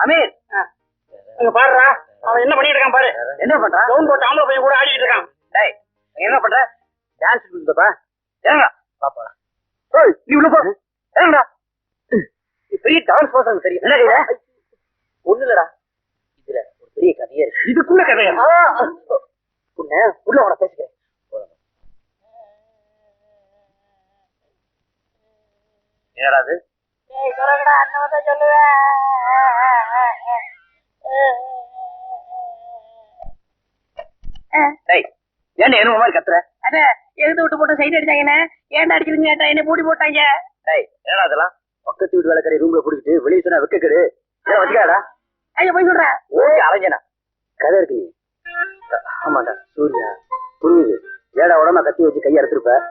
அமீர் பாருடா, அவன் என்ன பண்ணிட்டு இருக்கான் பாரு. என்ன பண்றான்? கவுன் போட்டு ஆம்பளை பையன் கூட ஆடிட்டு இருக்கான். டேய் என்ன பண்ற? டான்ஸ் பண்ணுதப்பா. ஏங்க பாப்பா நீ உள்ள போ. ஏங்கடா பெரிய டான்ஸ் மாஸ்டர் தெரியும். என்ன கையில ஒண்ணு இல்லடா, இதுல ஒரு பெரிய கதையே இருக்கு. இதுக்குள்ள கதையா? உள்ள உன பேசிக்கிறேன். என்னடா அது? சொல்லுவேன் ஏன்டா என்ன மாதிரி கத்துற? அத எழுத்து விட்டு போட்டு சைடு அடிச்சாங்க. ஏன்டா அடிக்கிறீங்க? கேட்டா என்ன மூடி போட்டாங்க. என்னடா அதெல்லாம்? பக்கத்து வீட்டு வேலைக்காரி ரூம்ல குடிக்கிட்டு வெளியே சொன்னா வெக்க கெடு வச்சுக்காடா. ஐயா போய் சொல்ற ஓகே அலைஞ்சனா கதை இருக்கு. நீ ஆமாண்டா சூர்யா புரியுது. ஏடா உடம்பா கத்தி வச்சு கையை அறுத்துருப்ப.